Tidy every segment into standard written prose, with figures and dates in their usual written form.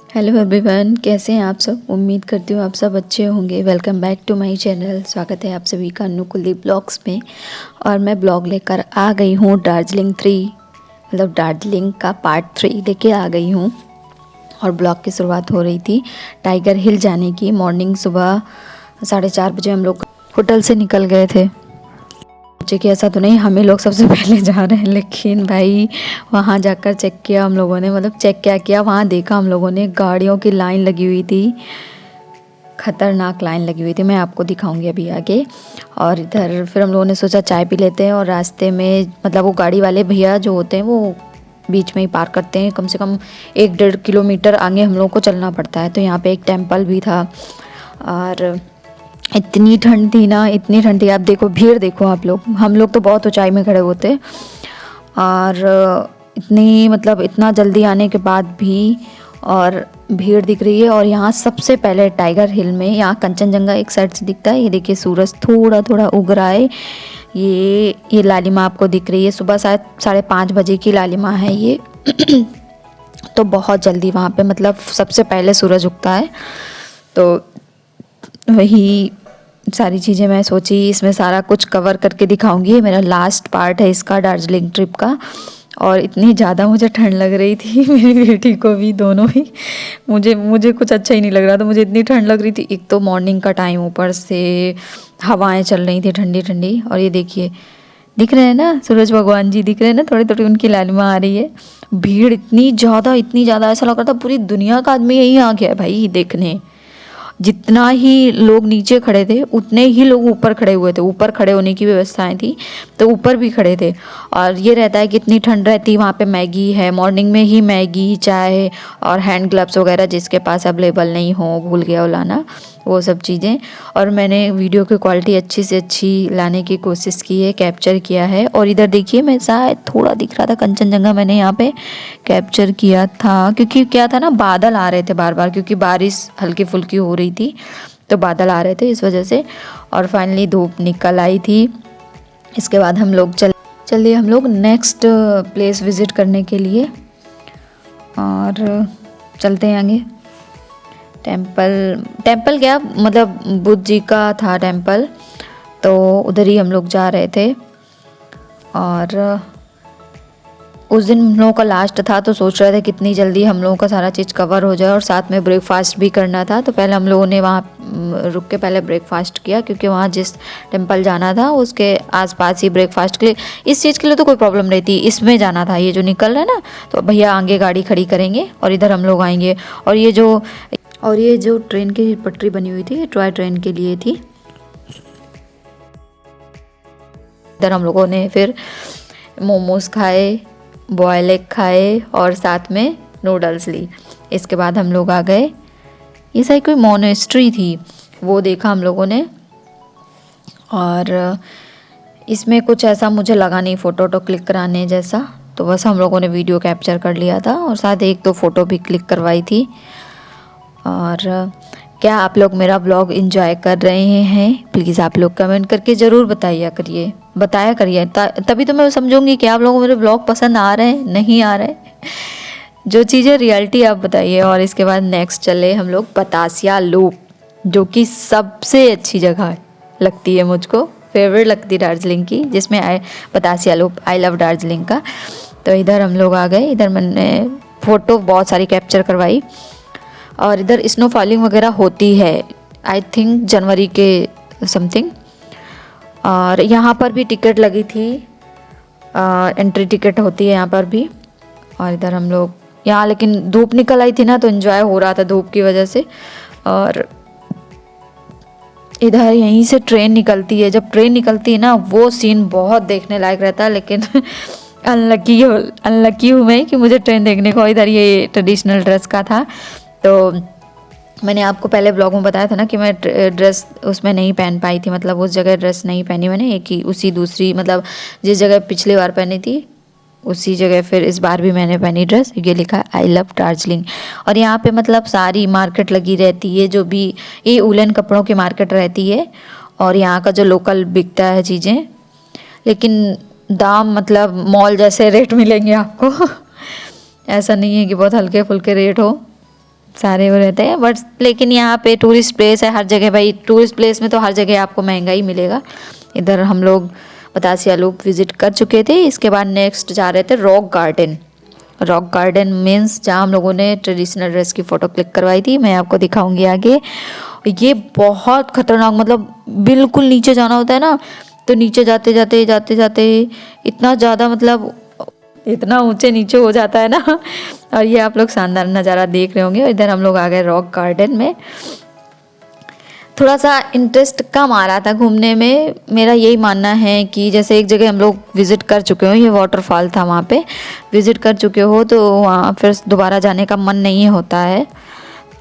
Hello everyone, कैसे हैं आप सब। उम्मीद करती हूँ आप सब अच्छे होंगे। Welcome back to my channel. स्वागत है आप सभी का अन्नू कुलदीप ब्लॉग्स में। और मैं ब्लॉग लेकर आ गई हूँ दार्जिलिंग 3, मतलब दार्जिलिंग का पार्ट 3 लेके आ गई हूँ। और ब्लॉग की शुरुआत हो रही थी टाइगर हिल जाने की। मॉर्निंग सुबह 4:30 बजे हम लोग होटल से निकल गए थे। सोचे कि ऐसा तो नहीं हमें लोग सबसे पहले जा रहे हैं, लेकिन भाई वहाँ जाकर चेक किया हम लोगों ने। मतलब चेक क्या किया, वहाँ देखा हम लोगों ने गाड़ियों की लाइन लगी हुई थी, खतरनाक लाइन लगी हुई थी। मैं आपको दिखाऊंगी अभी आगे। और इधर फिर हम लोगों ने सोचा चाय पी लेते हैं। और रास्ते में मतलब वो गाड़ी वाले भैया जो होते हैं वो बीच में ही पार्क करते हैं। कम से कम 1-1.5 किलोमीटर आगे हम लोगों को चलना पड़ता है। तो यहाँ पे एक टेम्पल भी था। और इतनी ठंड थी ना, इतनी ठंड थी। आप देखो भीड़ देखो आप लोग। हम लोग तो बहुत ऊंचाई में खड़े होते और इतनी मतलब इतना जल्दी आने के बाद भी और भीड़ दिख रही है। और यहाँ सबसे पहले टाइगर हिल में यहाँ कंचनजंगा एक साइड से दिखता है। ये देखिए सूरज थोड़ा थोड़ा उग रहा है। ये लालिमा आपको दिख रही है। सुबह शायद 5:30 बजे की लालिमा है ये। तो बहुत जल्दी वहाँ पे मतलब सबसे पहले सूरज उगता है। तो वही सारी चीज़ें मैं सोची इसमें सारा कुछ कवर करके दिखाऊंगी। ये मेरा लास्ट पार्ट है इसका दार्जिलिंग ट्रिप का। और इतनी ज़्यादा मुझे ठंड लग रही थी, मेरी बेटी को भी, दोनों ही। मुझे कुछ अच्छा ही नहीं लग रहा था। मुझे इतनी ठंड लग रही थी। एक तो मॉर्निंग का टाइम, ऊपर से हवाएं चल रही थी ठंडी ठंडी। और ये देखिए दिख रहे हैं ना सूरज भगवान जी, दिख रहे हैं ना, थोड़ी थोड़ी उनकी लालिमा आ रही है। भीड़ इतनी ज़्यादा ऐसा लग रहा था पूरी दुनिया का आदमी यहीं आ गया है भाई देखने। जितना ही लोग नीचे खड़े थे उतने ही लोग ऊपर खड़े हुए थे। ऊपर खड़े होने की व्यवस्थाएं थी तो ऊपर भी खड़े थे। और ये रहता है कि इतनी ठंड रहती, वहाँ पे मैगी है, मॉर्निंग में ही मैगी, चाय और हैंड ग्लव्स वगैरह जिसके पास अवेलेबल नहीं हो, भूल गया हो लाना, वो सब चीज़ें। और मैंने वीडियो की क्वालिटी अच्छी से अच्छी लाने की कोशिश की है, कैप्चर किया है। और इधर देखिए मैं शायद थोड़ा दिख रहा था कंचनजंगा, मैंने यहाँ पे कैप्चर किया था। क्योंकि क्या था ना, बादल आ रहे थे बार बार, क्योंकि बारिश हल्की फुल्की हो रही थी तो बादल आ रहे थे इस वजह से। और फाइनली धूप निकल आई थी। इसके बाद हम लोग चलिए हम लोग नेक्स्ट प्लेस विज़िट करने के लिए और चलते हैं आगे। टेम्पल क्या मतलब बुद्ध जी का था टेम्पल, तो उधर ही हम लोग जा रहे थे। और उस दिन हम लोगों का लास्ट था तो सोच रहे थे कितनी जल्दी हम लोगों का सारा चीज़ कवर हो जाए। और साथ में ब्रेकफास्ट भी करना था। तो पहले हम लोगों ने वहाँ रुक के पहले ब्रेकफास्ट किया, क्योंकि वहाँ जिस टेम्पल जाना था उसके आसपास ही ब्रेकफास्ट के लिए, इस चीज़ के लिए तो कोई प्रॉब्लम नहीं थी। इसमें जाना था, ये जो निकल रहा है ना, तो भैया आगे गाड़ी खड़ी करेंगे और इधर हम लोग आएंगे। और ये जो ट्रेन की पटरी बनी हुई थी टॉय ट्रेन के लिए थी। इधर हम लोगों ने फिर मोमोज खाए, बॉयल एग खाए और साथ में नूडल्स ली। इसके बाद हम लोग आ गए, ये शायद कोई मोनेस्ट्री थी, वो देखा हम लोगों ने। और इसमें कुछ ऐसा मुझे लगा नहीं फ़ोटो तो क्लिक कराने जैसा, तो बस हम लोगों ने वीडियो कैप्चर कर लिया था और साथ 1-2 फ़ोटो भी क्लिक करवाई थी। और क्या आप लोग मेरा ब्लॉग एंजॉय कर रहे हैं? प्लीज़ आप लोग कमेंट करके ज़रूर बताया करिए तभी तो मैं समझूंगी कि आप लोगों को मेरे ब्लॉग पसंद आ रहे हैं नहीं आ रहे। जो चीज़ें रियलिटी आप बताइए। और इसके बाद नेक्स्ट चले हम लोग बतासिया लूप, जो कि सबसे अच्छी जगह लगती है मुझको, फेवरेट लगती है दार्जिलिंग की, जिसमें Batasia loop, I love Darjeeling का। तो इधर हम लोग आ गए। इधर मैंने फ़ोटो बहुत सारी कैप्चर करवाई। और इधर स्नो फॉलिंग वगैरह होती है आई थिंक जनवरी के समथिंग। और यहाँ पर भी टिकट लगी थी, एंट्री टिकट होती है यहाँ पर भी। और इधर हम लोग यहाँ, लेकिन धूप निकल आई थी ना तो एंजॉय हो रहा था धूप की वजह से। और इधर यहीं से ट्रेन निकलती है। जब ट्रेन निकलती है ना वो सीन बहुत देखने लायक रहता है, लेकिन अनलकी हूँ मैं कि मुझे ट्रेन देखने को। इधर ये ट्रेडिशनल ड्रेस का था, तो मैंने आपको पहले ब्लॉग में बताया था ना कि मैं ड्रेस उसमें नहीं पहन पाई थी, मतलब उस जगह ड्रेस नहीं पहनी मैंने। एक ही उसी दूसरी मतलब जिस जगह पिछली बार पहनी थी उसी जगह फिर इस बार भी मैंने पहनी ड्रेस। ये लिखा है आई लव दार्जिलिंग। और यहाँ पे मतलब सारी मार्केट लगी रहती है, जो भी ये वूलन कपड़ों की मार्केट रहती है। और यहाँ का जो लोकल बिकता है चीज़ें, लेकिन दाम मतलब मॉल जैसे रेट मिलेंगे आपको। ऐसा नहीं है कि बहुत हल्के फुल्के रेट हो, सारे वो रहते हैं, बट लेकिन यहाँ पे टूरिस्ट प्लेस है हर जगह भाई, टूरिस्ट प्लेस में तो हर जगह आपको महंगा ही मिलेगा। इधर हम लोग बतासिया लूप विजिट कर चुके थे। इसके बाद नेक्स्ट जा रहे थे rock garden. Rock garden means जहाँ हम लोगों ने ट्रेडिशनल ड्रेस की फ़ोटो क्लिक करवाई थी, मैं आपको दिखाऊंगी आगे। ये बहुत खतरनाक, मतलब बिल्कुल नीचे जाना होता है ना, तो नीचे जाते जाते जाते जाते इतना ज़्यादा, मतलब इतना ऊंचे नीचे हो जाता है ना। और ये आप लोग शानदार नज़ारा देख रहे होंगे। और इधर हम लोग आ गए रॉक गार्डन में। थोड़ा सा इंटरेस्ट कम आ रहा था घूमने में। मेरा यही मानना है कि जैसे एक जगह हम लोग विज़िट कर चुके हो, ये वाटरफॉल था, वहाँ पे विज़िट कर चुके हो तो वहाँ फिर दोबारा जाने का मन नहीं होता है।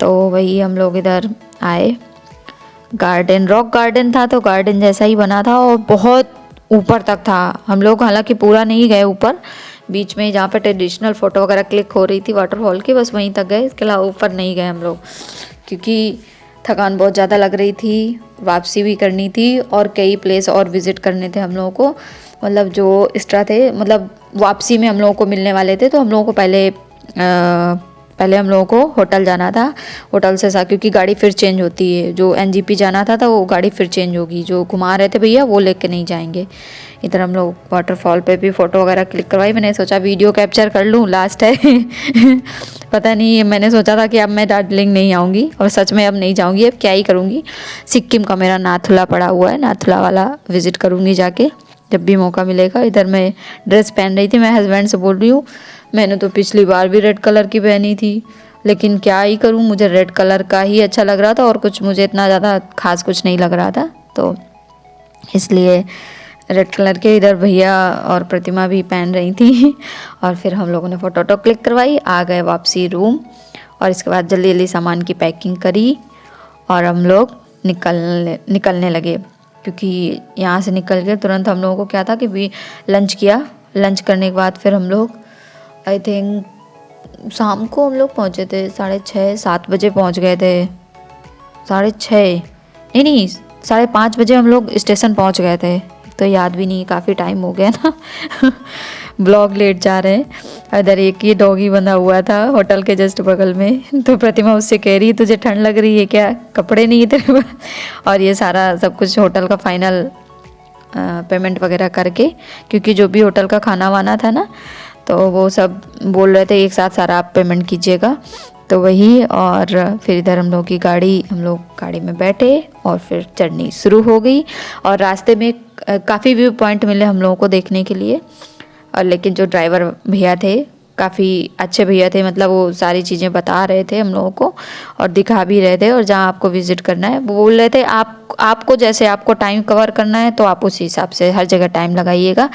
तो वही हम लोग इधर आए। गार्डन रॉक गार्डन था तो गार्डन जैसा ही बना था और बहुत ऊपर तक था। हम लोग हालांकि पूरा नहीं गए ऊपर, बीच में जहाँ पे ट्रेडिशनल फ़ोटो वगैरह क्लिक हो रही थी वाटरफॉल की, बस वहीं तक गए। इसके अलावा ऊपर नहीं गए हम लोग, क्योंकि थकान बहुत ज़्यादा लग रही थी, वापसी भी करनी थी और कई प्लेस और विज़िट करने थे हम लोगों को। मतलब जो एक्स्ट्रा थे, मतलब वापसी में हम लोगों को मिलने वाले थे, तो हम लोगों को पहले हम लोगों को होटल जाना था। होटल से क्योंकि गाड़ी फिर चेंज होती है, जो एनजीपी जाना था वो गाड़ी फिर चेंज होगी, जो घुमा रहे थे भैया वो लेके नहीं जाएंगे। इधर हम लोग वाटरफॉल पे भी फ़ोटो वगैरह क्लिक करवाई। मैंने सोचा वीडियो कैप्चर कर लूँ, लास्ट है। पता नहीं, मैंने सोचा था कि अब मैं दार्जिलिंग नहीं आऊँगी, और सच में अब नहीं जाऊँगी, अब क्या ही करूँगी। सिक्किम का मेरा नाथुला पड़ा हुआ है, नाथुला वाला विज़िट करूँगी जाके जब भी मौका मिलेगा। इधर मैं ड्रेस पहन रही थी, मैं हस्बैंड से बोल रही हूँ मैंने तो पिछली बार भी रेड कलर की पहनी थी, लेकिन क्या ही करूँ, मुझे रेड कलर का ही अच्छा लग रहा था और कुछ मुझे इतना ज़्यादा खास कुछ नहीं लग रहा था, तो इसलिए रेड कलर के इधर भैया और प्रतिमा भी पहन रही थी। और फिर हम लोगों ने फ़ोटो क्लिक करवाई, आ गए वापसी रूम। और इसके बाद जल्दी जल्दी सामान की पैकिंग करी और हम लोग निकलने लगे, क्योंकि यहाँ से निकल के तुरंत हम लोगों को क्या था कि भी लंच किया। लंच करने के बाद फिर हम लोग आई थिंक शाम को हम लोग पहुँचे थे 6:30-7 बजे पहुँच गए थे। 6:30 नहीं 5:30 बजे हम लोग स्टेशन पहुँच गए थे। तो याद भी नहीं, काफ़ी टाइम हो गया ना। ब्लॉग लेट जा रहे हैं। इधर एक ये डॉगी बंधा हुआ था होटल के जस्ट बगल में, तो प्रतिमा उससे कह रही तुझे ठंड लग रही है क्या, कपड़े नहीं है तेरे पास। और ये सारा सब कुछ होटल का फाइनल पेमेंट वगैरह करके, क्योंकि जो भी होटल का खाना वाना था ना, तो वो सब बोल रहे थे एक साथ सारा आप पेमेंट कीजिएगा, तो वही। और फिर इधर हम लोग गाड़ी में बैठे और फिर जर्नी शुरू हो गई। और रास्ते में काफ़ी व्यू पॉइंट मिले हम लोगों को देखने के लिए, और लेकिन जो ड्राइवर भैया थे काफ़ी अच्छे भैया थे, मतलब वो सारी चीज़ें बता रहे थे हम लोगों को और दिखा भी रहे थे। और जहाँ आपको विज़िट करना है वो बोल रहे थे आपको जैसे आपको टाइम कवर करना है तो आप उसी हिसाब से हर जगह टाइम लगाइएगा।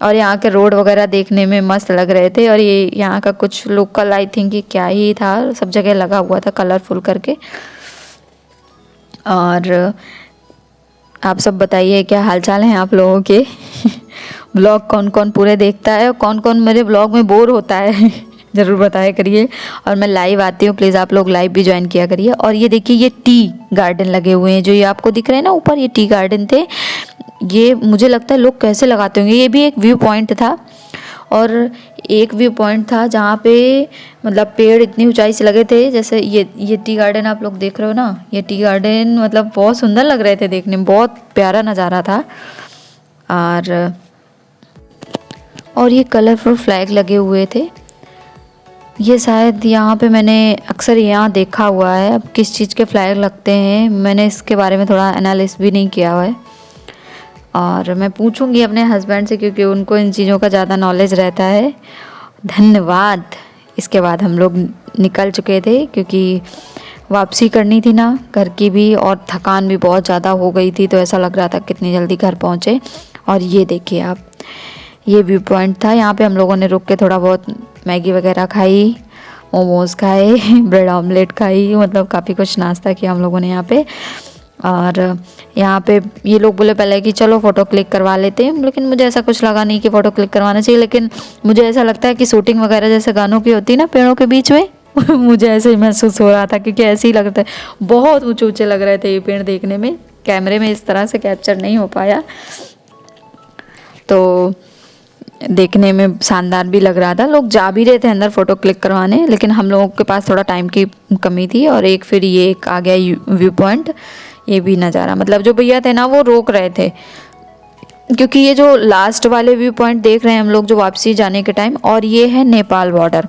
और यहाँ के रोड वगैरह देखने में मस्त लग रहे थे। और ये यहाँ का कुछ लोकल आई थिंक कि क्या ही था, सब जगह लगा हुआ था कलरफुल करके। और आप सब बताइए क्या हालचाल हैं आप लोगों के। ब्लॉग कौन कौन पूरे देखता है और कौन कौन मेरे ब्लॉग में बोर होता है, ज़रूर बताया करिए। और मैं लाइव आती हूँ, प्लीज़ आप लोग लाइव भी ज्वाइन किया करिए। और ये देखिए ये टी गार्डन लगे हुए हैं, जो ये आपको दिख रहे हैं ना ऊपर, ये टी गार्डन थे। ये मुझे लगता है लोग कैसे लगाते होंगे। ये भी एक व्यू पॉइंट था, और एक व्यू पॉइंट था जहाँ पे मतलब पेड़ इतनी ऊंचाई से लगे थे। जैसे ये टी गार्डन आप लोग देख रहे हो ना, ये टी गार्डन मतलब बहुत सुंदर लग रहे थे देखने में, बहुत प्यारा नज़ारा था। और ये कलरफुल फ्लैग लगे हुए थे। ये शायद यहाँ पे मैंने अक्सर यहाँ देखा हुआ है। अब किस चीज़ के फ्लैग लगते हैं मैंने इसके बारे में थोड़ा एनालिसिस भी नहीं किया हुआ है, और मैं पूछूंगी अपने हस्बैंड से, क्योंकि उनको इन चीज़ों का ज़्यादा नॉलेज रहता है। धन्यवाद। इसके बाद हम लोग निकल चुके थे, क्योंकि वापसी करनी थी ना घर की भी, और थकान भी बहुत ज़्यादा हो गई थी, तो ऐसा लग रहा था कितनी जल्दी घर पहुँचे। और ये देखिए आप, ये व्यू पॉइंट था। यहाँ पे हम लोगों ने रुक के थोड़ा बहुत मैगी वगैरह खाई, मोमोज़ खाए, ब्रेड ऑमलेट खाई, मतलब काफ़ी कुछ नाश्ता किया हम लोगों ने यहाँ पे। और यहाँ पे ये लोग बोले पहले कि चलो फ़ोटो क्लिक करवा लेते हैं, लेकिन मुझे ऐसा कुछ लगा नहीं कि फ़ोटो क्लिक करवाना चाहिए। लेकिन मुझे ऐसा लगता है कि शूटिंग वगैरह जैसे गानों की होती है ना पेड़ों के बीच में, मुझे ऐसे ही महसूस हो रहा था, क्योंकि ऐसे ही लगता है। बहुत ऊँचे ऊँचे लग रहे थे ये पेड़ देखने में, कैमरे में इस तरह से कैप्चर नहीं हो पाया। तो देखने में शानदार भी लग रहा था। लोग जा भी रहे थे अंदर फ़ोटो क्लिक करवाने, लेकिन हम लोगों के पास थोड़ा टाइम की कमी थी। और एक फिर ये एक आ गया व्यू पॉइंट, ये भी नज़ारा, मतलब जो भैया थे ना वो रोक रहे थे, क्योंकि ये जो लास्ट वाले व्यू पॉइंट देख रहे हैं हम लोग जो वापसी जाने के टाइम, और ये है नेपाल बॉर्डर।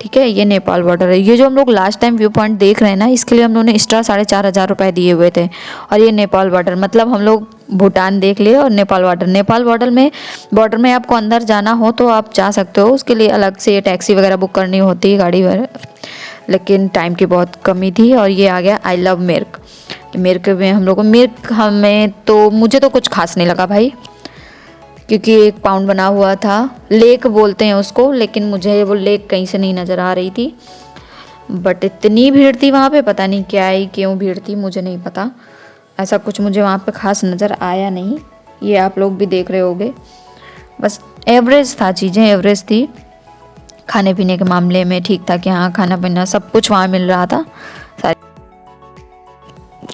ठीक है, ये नेपाल बॉर्डर है। ये जो हम लोग लास्ट टाइम व्यू पॉइंट देख रहे हैं ना, इसके लिए हम लोगों ने एक्स्ट्रा 4,500 रुपये दिए हुए थे। और ये नेपाल बॉर्डर, मतलब हम लोग भूटान देख लिए और नेपाल बॉर्डर। नेपाल बॉर्डर में आपको अंदर जाना हो तो आप जा सकते हो, उसके लिए अलग से टैक्सी वगैरह बुक करनी होती है, गाड़ी वगैरह, लेकिन टाइम की बहुत कमी थी। और ये आ गया आई लव मिर्क। मिर्क में हम लोग को हमें तो, मुझे तो कुछ खास नहीं लगा भाई, क्योंकि 1 पाउंड बना हुआ था। लेक बोलते हैं उसको, लेकिन मुझे वो लेक कहीं से नहीं नज़र आ रही थी। बट इतनी भीड़ थी वहाँ पे, पता नहीं क्या ही क्यों भीड़ थी, मुझे नहीं पता। ऐसा कुछ मुझे वहाँ पे खास नज़र आया नहीं। ये आप लोग भी देख रहे होगे, बस एवरेज था, चीज़ें एवरेज थी। खाने पीने के मामले में ठीक था कि हाँ, खाना पीना सब कुछ वहाँ मिल रहा था सारी।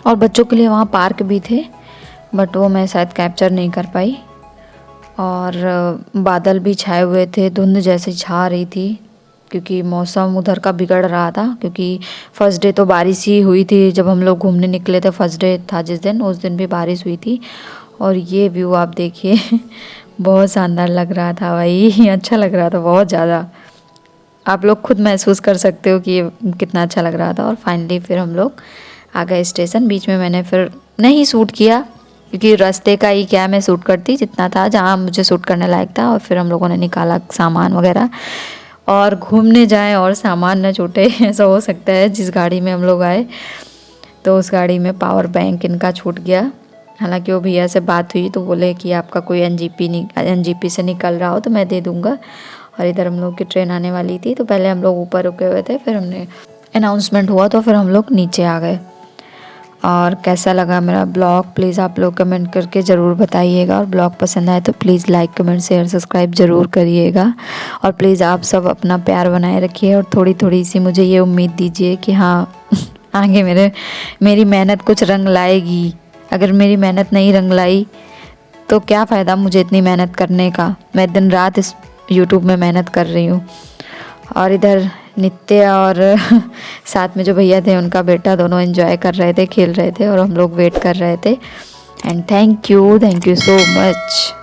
और बच्चों के लिए वहाँ पार्क भी थे, बट वो मैं शायद कैप्चर नहीं कर पाई। और बादल भी छाए हुए थे, धुंध जैसे छा रही थी, क्योंकि मौसम उधर का बिगड़ रहा था। क्योंकि फर्स्ट डे तो बारिश ही हुई थी, जब हम लोग घूमने निकले थे, फर्स्ट डे था जिस दिन, उस दिन भी बारिश हुई थी। और ये व्यू आप देखिए बहुत शानदार लग रहा था भाई अच्छा लग रहा था बहुत ज़्यादा। आप लोग खुद महसूस कर सकते हो कि ये कितना अच्छा लग रहा था। और फाइनली फिर हम लोग आ गए स्टेशन। बीच में मैंने फिर नहीं शूट किया, क्योंकि रास्ते का ही क्या मैं शूट करती, जितना था जहाँ मुझे शूट करने लायक था। और फिर हम लोगों ने निकाला सामान वगैरह, और घूमने जाएं और सामान न छूटे ऐसा हो सकता है। जिस गाड़ी में हम लोग आए तो उस गाड़ी में पावर बैंक इनका छूट गया। हालांकि वो भैया से बात हुई तो बोले कि आपका कोई एनजीपी से निकल रहा हो तो मैं दे दूँगा। और इधर हम लोग की ट्रेन आने वाली थी, तो पहले हम लोग ऊपर रुके हुए थे, फिर हमने अनाउंसमेंट हुआ तो फिर हम लोग नीचे आ गए। और कैसा लगा मेरा ब्लॉग, प्लीज़ आप लोग कमेंट करके ज़रूर बताइएगा। और ब्लॉग पसंद आए तो please like comment share subscribe ज़रूर करिएगा। और प्लीज़ आप सब अपना प्यार बनाए रखिए, और थोड़ी थोड़ी सी मुझे ये उम्मीद दीजिए कि हाँ आगे मेरी मेहनत कुछ रंग लाएगी। अगर मेरी मेहनत नहीं रंग लाई तो क्या फ़ायदा मुझे इतनी मेहनत करने का। मैं दिन रात इस यूट्यूब में मेहनत कर रही हूँ। और इधर नित्य और साथ में जो भैया थे उनका बेटा, दोनों एंजॉय कर रहे थे, खेल रहे थे, और हम लोग वेट कर रहे थे। And thank you so much.